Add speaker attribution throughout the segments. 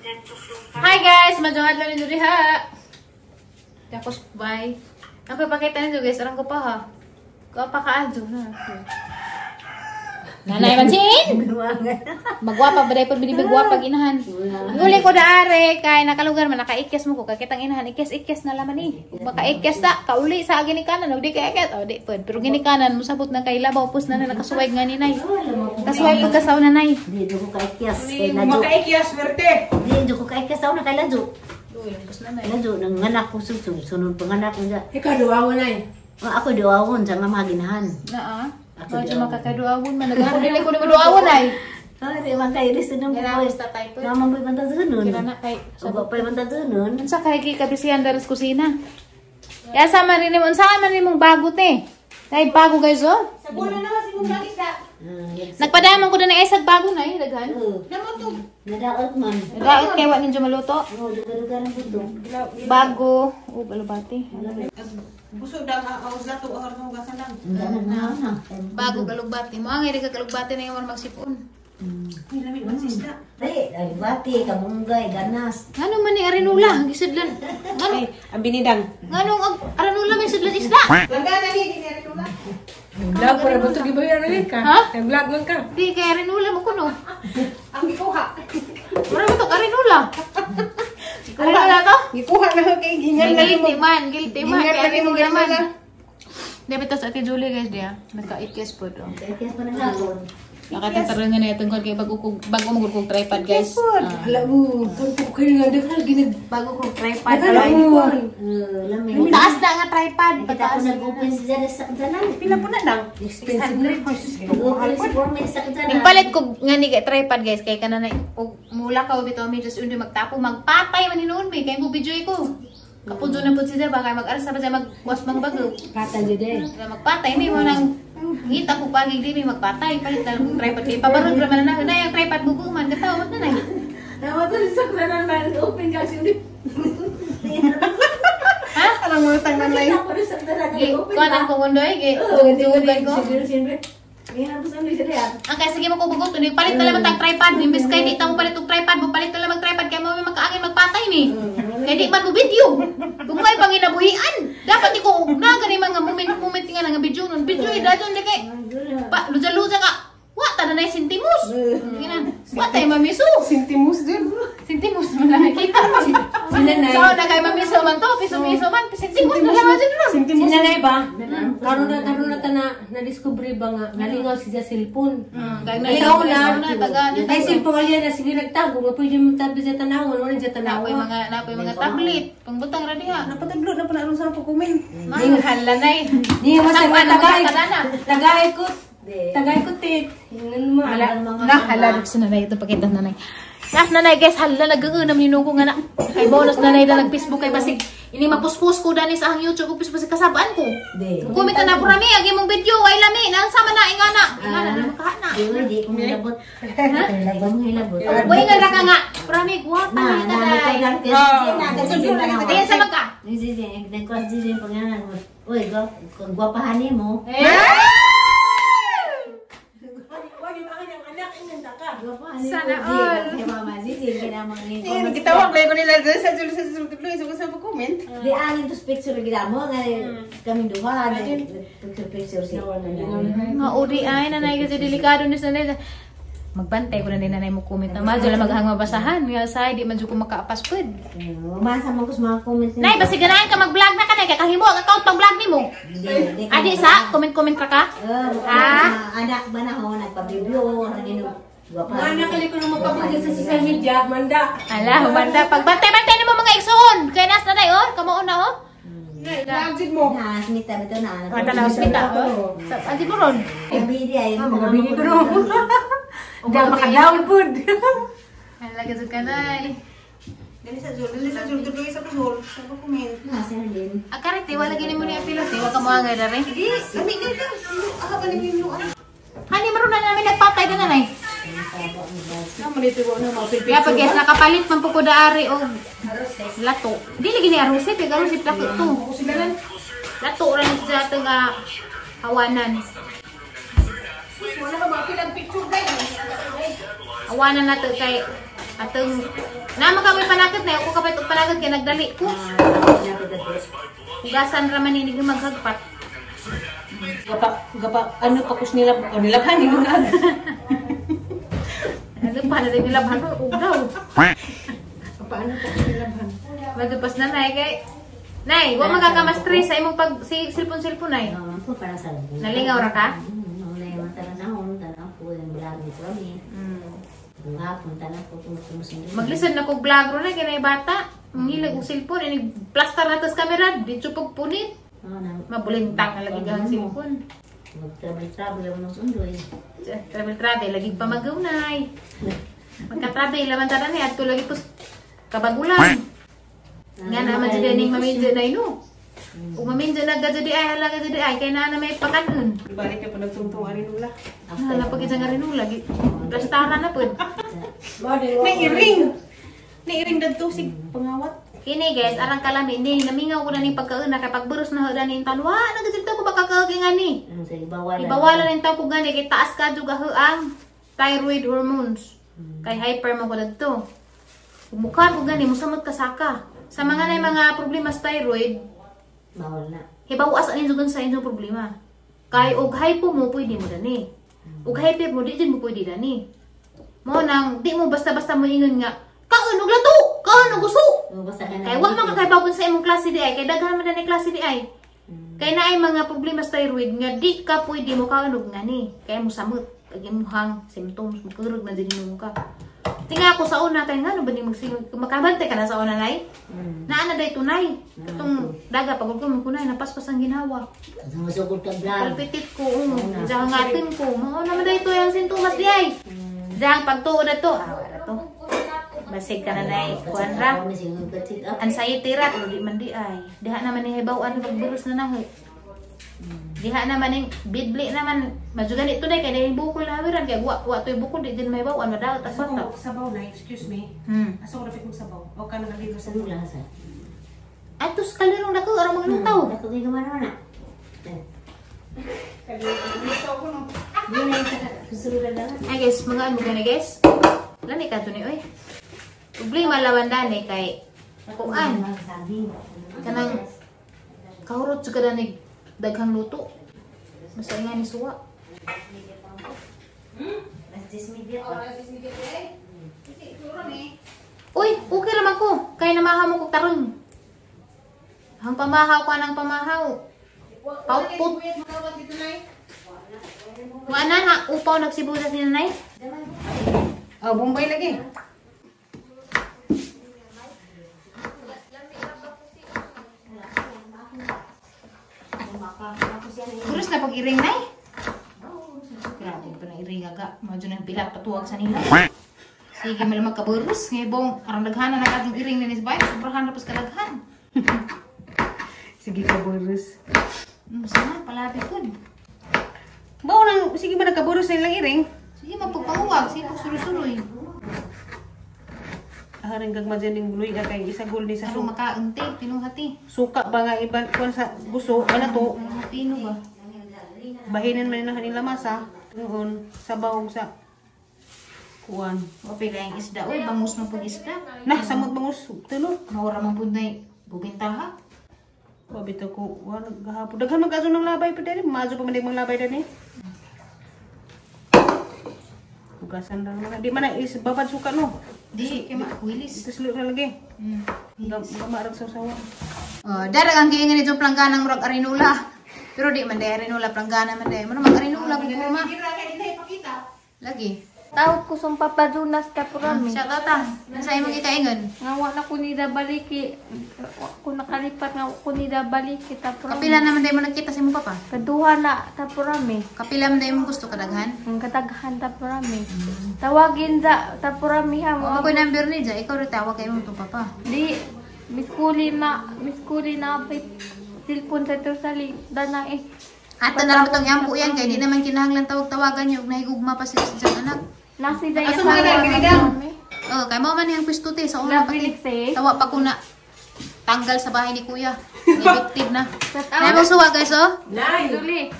Speaker 1: Hi guys, madungat lang nito diha. Tapos bye. Ako ipakita nito guys, arang ko pa ha. Ko pa kaadto na. Nanay Mansin! Magwapa ba dapat binibig gwapa ginahan. Nguli ko daare kay nakalugar man nakaikes mo ko kakitang inahan ikes na laman ni. Baka ikes ta kauli sa ginikanan og di kay iket oh di pud. Pero ginikanan musabot na kay labaw pus na nakasuway nga ni nay. Kasuway pagkasaw na nay.
Speaker 2: Di ko kay ikes.
Speaker 3: Maka-ikes swerte.
Speaker 2: Di ko kay ikes saw na kay lado.
Speaker 1: Uy, pus na nay.
Speaker 2: Lado nang anak ko sunod panganak ko ja.
Speaker 3: Ikaw duwawo na eh.
Speaker 2: Ako duawon sa mga ginahan.
Speaker 1: Naa. Medyo makakaduawon man nagawa dili ko duawon ay.
Speaker 2: Ay, man kay ris nung
Speaker 1: Kaya
Speaker 2: boy.
Speaker 1: basta type.
Speaker 2: Namang boy banta sunod.
Speaker 1: Kira na kay
Speaker 2: Ugo pa banta sunod.
Speaker 1: unsa kay kabisihan daras kusina. Ya sama rin mo unsa man nimong bago te. Kay bago guys oh.
Speaker 3: Sa bulan na kasi mong langis na.
Speaker 1: Nagpadamon ko na isag bago na eh daghan.
Speaker 3: Namo to.
Speaker 2: Nadaot man.
Speaker 1: Daot kay wa ninyo maluto.
Speaker 2: Oh, dugar-dugar ang buto.
Speaker 1: Bago, balubati.
Speaker 3: Busog daw ang lato ang harong gasan lang.
Speaker 2: Na.
Speaker 1: Bago kalugbati. Mo ang iri ka kalugbati na yung magsipon.
Speaker 3: May lamig man sisda.
Speaker 2: Ay, bati kamunggay ganas.
Speaker 1: Ngano man ni arinula gisidlan. Ngano?
Speaker 3: Ang binidang.
Speaker 1: Ngano ang arinula may sidlan isda?
Speaker 3: Laga na ni dinere ko na. Vlog para ba to giboy ano ka?
Speaker 1: Ha?
Speaker 3: Vlog man ka.
Speaker 1: Di kay arinula mo kuno.
Speaker 3: Ang gikuha.
Speaker 1: Wala mo to arinula. Arinula to?
Speaker 3: Gikuha na kay gingan na
Speaker 1: Guilty man, guilty man.
Speaker 3: Gingan
Speaker 1: Kay
Speaker 3: na mo
Speaker 1: arinula man.
Speaker 3: na.
Speaker 1: Dapat to sa Ate Julie guys dia. Naka-ikes po do.
Speaker 2: Ikes pa na gapon.
Speaker 1: Nakatataron nga na itong kay bago magugkog tripod guys.
Speaker 3: Alam mo, kung kayo nga dahil ginag.
Speaker 1: Bago kog tripod.
Speaker 3: Alam mo.
Speaker 2: Lamig.
Speaker 1: Taas na nga tripod.
Speaker 2: Kita ko
Speaker 1: Pataas.
Speaker 2: nag-open si Jare sa kanan.
Speaker 3: Pila po na lang.
Speaker 2: Expensive na. Nag-open si Formen sa kanan.
Speaker 1: Ning palit ko nga ni tripod guys kay kanana og mula ka bitaw mi just undi magtapo magpatay man hinuon mi kay mo video ko. Kapudo na pud siya baka mag-aras sa mag-was mga bago.
Speaker 3: Kata jud
Speaker 1: Magpatay mi mo nang ngita ko pagi di mi magpatay palit na tripod kay pabarog ra man na yung tripod bugo man gataw man na.
Speaker 3: Nawa to sa kanan man open kasi ulit.
Speaker 1: Ha?
Speaker 3: Alam mo tang nanay.
Speaker 2: Ako rin sa kanan.
Speaker 1: Kuan ko mundoy kay dugan ko. Okay, sige mo ko bugot ni palit na lang tag tripod imbes kay di ta mo palit og tripod mo palit na lang tripod kay mo makaangin magpatay ni. Kay di man mo video. Kung may panginabuhian, dapat iko na gani mga moment nga nga video nun. Video dadon di kay pa luja-luja ka. Wa ta na sentimos. Ginan. Wa tay mamiso.
Speaker 3: Sintimus din.
Speaker 1: Sentimos man lang kita.
Speaker 3: Sinanay.
Speaker 1: So na kay mamiso man to, piso-piso man, sentimos na lang din ron.
Speaker 3: Sintimus.
Speaker 4: Sinanay ba? Karon na ta na discovery ba nga nalingaw siya cellphone.
Speaker 1: Kay
Speaker 4: Naligaw na
Speaker 1: taga
Speaker 4: Ay cellphone ali na sige nagtago nga pwede mo tabi sa tanawon wala sa
Speaker 1: napoy
Speaker 4: tanawon.
Speaker 1: mga tablet, pangbutang ra diha.
Speaker 3: Napataglo na pala sa pagkumin.
Speaker 1: Mahal lanay.
Speaker 4: Ni mo sa
Speaker 1: Saan
Speaker 4: tagay.
Speaker 1: na?
Speaker 4: Tagay ko. Tagay ko tit. Ingnan mo.
Speaker 1: Halal sa nanay ito pakita nanay. Nas nanay guys, hala nag-uunam ni nuko nga na. Kay bonus nanay na nag-Facebook kay basig ini mapuspos ko dani sa ang YouTube ko Facebook kasabaan ko. Comment na pura mi agi mong video ay lami nang sama na ingana. Ingana na makana.
Speaker 2: Di ko hilabot. Labang hilabot.
Speaker 1: Uy nga ra ka nga. Pura mi guwapa
Speaker 2: Na,
Speaker 1: ni nanay. Tingin sa magka.
Speaker 2: Nagkwas din pangalan mo. Uy, gwapahan mo.
Speaker 1: Sana all.
Speaker 2: Kay mama, Zizi, kinamang ni
Speaker 3: Gitawag lang ko nila sa sa comment.
Speaker 2: Di alin to picture gila mo nga kami duha na picture siya.
Speaker 1: Nga uri ay nanay kasi delikado ni sanay. Magbantay ko na din nanay mo comment na madyo lang maghang mabasahan nga say di man jud ko makaapas pud.
Speaker 2: Masa man ko sa mga comments.
Speaker 1: Nay basi ganahan ka mag-vlog na kanay kay kahimo ang account pang vlog nimo. Adi sa comment ka.
Speaker 2: Anak ba na ho nagpa-review nagino
Speaker 4: Mana kali ko na magpapagod sa social media, manda.
Speaker 1: Ala, humanda pagbantay-bantay nimo mga igsoon. Kay nas nanay oh, kamo na oh.
Speaker 3: Nagsit mo.
Speaker 2: na smita bito na.
Speaker 1: Mata na hospital oh. Sa adi mo ron.
Speaker 2: Bidi ay
Speaker 4: Mga bini ko no. Hindi maka-down food.
Speaker 1: Ala gud kanay.
Speaker 3: Dali sa tuloy sa kusol sa comment.
Speaker 2: nasa din.
Speaker 1: Akarete wala gini mo ni pilote, wa ka mo angay dare.
Speaker 3: Di, kami dito. Aha pa ni yung
Speaker 1: Hani maron na namin nagpatay na nanay.
Speaker 3: Namalito ko na mga
Speaker 1: Kaya pag guys, nakapalit man po ko daari o lato. Hindi lagi ni arusip, yung arusip laki ito. Lato rin siya ito nga hawanan.
Speaker 3: wala ka mga pinag-picture guys.
Speaker 1: Hawanan na ito kay Atong nama kami panagad na ako kapit og panagad kay nagdali ko. Hugasan ra man ini maghagpat.
Speaker 4: Gapa ano pa kus nila o nilabhan ni mga.
Speaker 1: Ano pa na din nilabhan og daw.
Speaker 4: Paano pa kus nilabhan?
Speaker 1: Magpas na nay kay Nay, wa magkaka-stress sa imong pag si cellphone nay.
Speaker 2: Ako para sa labi.
Speaker 1: Naligaw ra ka?
Speaker 2: Nalay mo tanaw po yung lagi ko ni. Nga punta na po tumusunod.
Speaker 1: Maglisod na ko vlog ro na kay bata. Ngilag og cellphone ini plaster na tas camera dito pag punit. Mabulintang na lagi ang cellphone.
Speaker 2: Mag-travel ako ng sundoy.
Speaker 1: Travel lagi pa magawnay. Magka-travel laman tara ni adto lagi tus kabagulan. Nga naman dyan ning maminjo na ino. Kung maminjo na gajadi ay, halaga jadi ay, kaya na may pakanon.
Speaker 3: Ibalik ka pa nagtungtong arinula.
Speaker 1: Hala pag isang arino lagi. Plastaran na po.
Speaker 3: Nairing! Nairing dadto si pangawat.
Speaker 1: Kini guys, arang kalami, hindi, namingaw ko na ni pagkauna, kay pagburos na hoda ni talwa, nagasilta ko baka kaging ani. Ibawalan na yung tao ko gani, kay taas ka juga ang thyroid hormones. Kay hyper mo ko dagto. Mukha ko gani, musamot ka saka. Sa mga na mga problema sa thyroid,
Speaker 2: bawal na.
Speaker 1: hibawas anin jugan sa inyong problema. Kay og hypo mo pwede mo dani. Og hyper mo di din mo pwede dani. Mo nang di mo basta-basta mo ingon nga kaon og lato, kaon og gusto. Kay wa man kay bawon sa imong klase di ay, kay daghan man dani klase di ay. Kay naay mga problema sa thyroid nga di ka pwede mo kaon og ngani. Kay mo samot pag imong symptoms mo kurog na din mo ka. Tinga ako sa una kay ngano ba ni makabantay ka na sa una nay? Naana day tunay. Katong daga pag ko kunay napaspas ang ginawa.
Speaker 2: Masugod ka vlog.
Speaker 1: Palpitit ko, jangatin ko. Mao naman day to yung sintomas di ay. Jang pagtuod na to. Ara to. Basig ka na nay kuan ra. Anxiety ra di man di ay. Diha naman ni hibaw-an pagburos na nang. Diha naman ning bidli naman majugan ito day kay dahil bukol na hawiran kay wa toy bukol di din may bawan madaot as bata.
Speaker 3: Sabaw na, excuse me. Asa ko dapat mong sabaw? O ka nang nalito sa
Speaker 2: Sa sa.
Speaker 1: Atos kalirong dako ara mga lutaw.
Speaker 2: Ako kay gamano na.
Speaker 3: Kalito ko no.
Speaker 2: Yun ay susunod na.
Speaker 1: Ay guys, mga ano gani guys? Lani ka to ni oy. Problema lawan dani kay kuan. Kanang kahurot juga dani daghang luto. Basta nga ni suwa. Uy, okay naman ko. Kaya namahaw mo ko tarong. Ang pamahaw ko anang pamahaw. Pautput. Wala na, upaw nagsibuyas ni nanay.
Speaker 3: Oh, Bombay lagi.
Speaker 1: Kurus na pag-iring nay. Grabe pa na iring aga. Medyo nang bilat patuwag sa nila. Sige, may magkaburus. Ngayon, arang daghan na nagatong iring na nisbay. Sobrahan na pas kadaghan.
Speaker 3: Sige ka, Boris.
Speaker 1: Sana, palabi ko.
Speaker 3: Bao nang, sige ba nagkaburos na ilang iring?
Speaker 1: Sige, mapagpanguwag. Sige, pagsuloy-suloy.
Speaker 3: Haring gagma dyan yung guluy ka kay isa gul ni sa
Speaker 1: Ano
Speaker 3: suka.
Speaker 1: makaunti, pinuhati.
Speaker 3: Suka ba nga iba kuan sa gusto, wala to.
Speaker 1: Pinuhati ba?
Speaker 3: Bahinan man na kanila masa. Noon, sabaw sa kuan.
Speaker 1: Wapila yung isda. Uy, bangus na po isda.
Speaker 3: Nah, samot bangus tulo.
Speaker 1: Mawara man po na bubintaha.
Speaker 3: Wabito ko, wala gahapon. Daghan magkaso ng labay pa dali. Mazo pa man mga labay dali. Hugasan lang na. Di man na is babad suka no.
Speaker 1: Di, kaya maakwilis.
Speaker 3: Ito sulit na lagi. Gamarag sa usawa.
Speaker 1: Darag ang kiingin ito plangganang murag arinula. Pero di man day arinula, planggana man day. Mano mag arinula kung kuma. Lagi.
Speaker 5: Tawag ko sa papadunas ka purami.
Speaker 1: Siya tata. Nasa imong ikaingon.
Speaker 5: Ngawa na ko nida baliki. Kung nakalipat nga ko nida baliki ta purami.
Speaker 1: Kapila naman day mo nagkita sa imong papa.
Speaker 5: Kaduha na ta purami.
Speaker 1: Kapila man day mo gusto kadaghan.
Speaker 5: Ang kataghan ta purami. Tawagin za ta purami ha mo.
Speaker 1: Ako number ni Jay, ikaw rin tawag kayo mo itong papa.
Speaker 5: Di miskuli na apit silpon sa tersali dana eh.
Speaker 1: Ato na lang itong yampo yan, kaya di naman kinahanglan tawag-tawagan nyo. Nahigugma pa sila sa anak.
Speaker 5: Nasi daya
Speaker 3: Asa mga nagigidang?
Speaker 1: Oh, kay mo man yung pistote sa una
Speaker 5: Labilig
Speaker 1: pati.
Speaker 5: eh.
Speaker 1: Tawa pa ko na tanggal sa bahay ni kuya. Effective na. Nay mo suwa guys oh.
Speaker 3: Nay!
Speaker 5: Duli.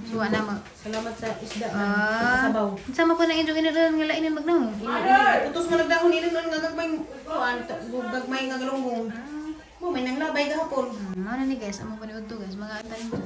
Speaker 1: Suwa na mo.
Speaker 3: Salamat sa isda.
Speaker 1: Ah. Sama po na inyo ginadaan nga lainin magdangon.
Speaker 3: Putos mo nagdahon ilan nga gagmay gagmay nga galunggong. Mo may nanglabay gahapon.
Speaker 1: Ano ni guys, amo pa ni Udto guys, mga atan ko.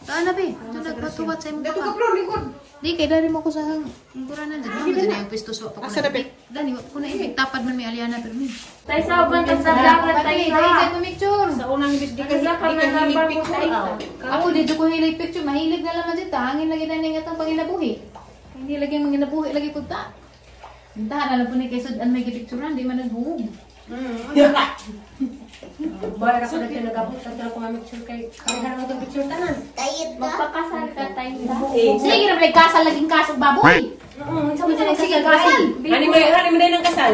Speaker 1: Taan na be, ito nagpatuwat sa imong
Speaker 3: Dato ka
Speaker 1: papa.
Speaker 3: pro lingkod.
Speaker 1: Di kay dari mo ko sa hangguran na dyan. Ano dyan yung pisto so pa ko
Speaker 3: Asa
Speaker 1: na.
Speaker 3: dapit?
Speaker 1: Dani, ko na ibig tapad man may aliana pero min.
Speaker 5: Tay sa uban ta sa dagat tay sa.
Speaker 1: Dahil sa picture.
Speaker 3: Sa unang bis di ka
Speaker 5: Kasi ka na
Speaker 3: hilig
Speaker 5: number
Speaker 3: picture.
Speaker 5: mo
Speaker 1: Ako dito ko hilig picture, mahilig na laman dito. Hangin lagi na nga itong panginabuhi. Hindi lagi manginabuhi lagi po ta. Intahan na lang po ni kay Sudan may gipicturean, di man naghug.
Speaker 4: Bayar ako na tinagabot at ako nga picture kay harang itong picture tanan.
Speaker 5: Magpakasal ka tay sa.
Speaker 1: Sige na may kasal laging kasal baboy. Sige kasal.
Speaker 4: Hani mo ng kasal.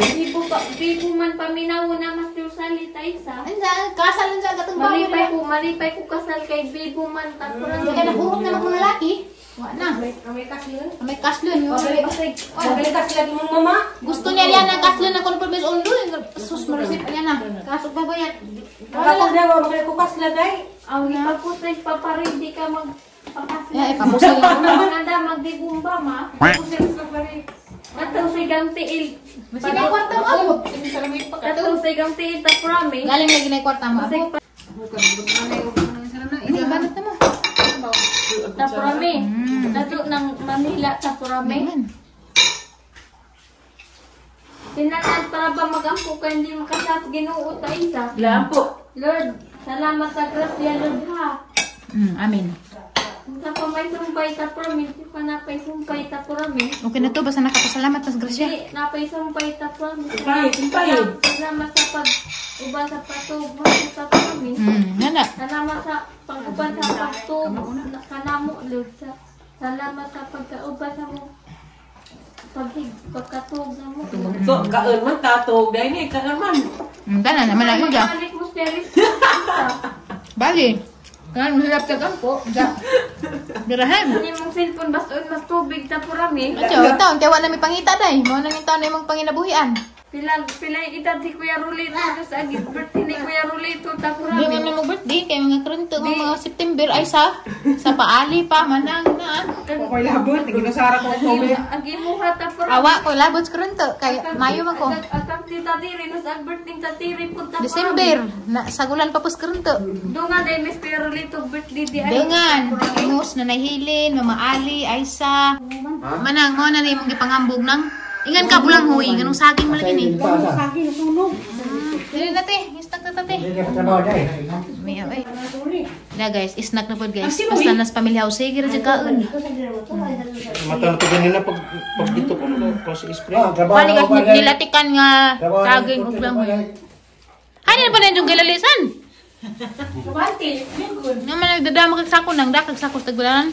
Speaker 5: Bibo man paminaw na mas Rosalie tay sa.
Speaker 1: Andiyan, kasal lang siya katong baboy.
Speaker 5: Malipay ko kasal kay bibo man tapuran.
Speaker 1: Hindi ka nakurong na mga lalaki. Wala na.
Speaker 4: Amay kaslon.
Speaker 1: May kaslon yun.
Speaker 4: Magaling kasi lagi mong mama.
Speaker 1: Gusto niya yan ang kaslon na konfirmis undo. Sus, marasip yan na. Kasog baboy yan.
Speaker 4: Ako daw magaling ko kasla day.
Speaker 5: Ang ipagputay paparin di ka magpakasal.
Speaker 1: Yeah, ipapusay lang.
Speaker 5: Maganda magdigumba ma. Katong sa gamtiil.
Speaker 1: Sige, kwarta mo abot.
Speaker 5: Katong sa gamtiil tapurami.
Speaker 1: Galing lagi na yung kwarta mo abot. Hindi, banat na mo.
Speaker 5: Tapurami. Dato ng Manila tapurami.
Speaker 1: Amen.
Speaker 5: Tinanan para ba magampo ka hindi makasas Ginoo ta isa.
Speaker 4: Lampo.
Speaker 5: Lord, salamat sa grasya Lord ha.
Speaker 1: Amen.
Speaker 5: Sa pamay sumpay tapurami, di pa napay sumpay tapurami.
Speaker 1: Okay na to, basta nakapasalamat tas grasya.
Speaker 5: Di, napay sumpay tapurami.
Speaker 4: Sumpay.
Speaker 5: Salamat sa pag-uba sa patubo sa tapurami.
Speaker 1: Nana.
Speaker 5: Salamat sa pag-uban sa pagtubo kanamo Lord. Salamat sa pagkauba sa mo. Pagkatog na mo.
Speaker 4: So, kaon man tatog day ni kaon man.
Speaker 1: Tana naman ang ija.
Speaker 5: Balik mo steris.
Speaker 1: Bali. Kan mahirap ka kampo. Dirahan.
Speaker 5: Hindi mong cellphone basta mas tubig tapurami.
Speaker 1: Ayo, taon kay wala mi pangita day. Mo nang taon imong panginabuhian.
Speaker 5: Pila edad si Kuya Rulito sa agit birthday ni Kuya Rulito
Speaker 1: Di
Speaker 5: tapurami.
Speaker 1: man mo birthday kay mga krunto mga September ay sa paali pa manang na.
Speaker 3: Koy labot, ginasara ko comment.
Speaker 5: Agi mo ha tapurami.
Speaker 1: Awa ko labot krunto kay Mayo man ko.
Speaker 5: Atang tita Tiri no sa birthday ta Tiri pud tapurami.
Speaker 1: December na sagulan pa pus krunto.
Speaker 5: Dunga day Miss Kuya Rulito birthday di ay.
Speaker 1: Dengan imus na nahilin, mamaali, Aisa. Manang mo na ni mong gipangambog nang ingan ka bulang huy, ganung saging mo lagi ni.
Speaker 3: Saging sunog.
Speaker 1: Dili na te, isnak na tate. Miyaw eh. Na guys, isnak na pod guys. Basta nas pamilya Jose gira jud kaon.
Speaker 6: Mata na to ganyan na pag dito ko ko si spray.
Speaker 1: Bali ka nilatikan nga saging ug bulang huy. Hani na pa na yung gilalisan.
Speaker 4: Kabati.
Speaker 1: Naman nagdadama kag sako nang dakag sako tagbulan.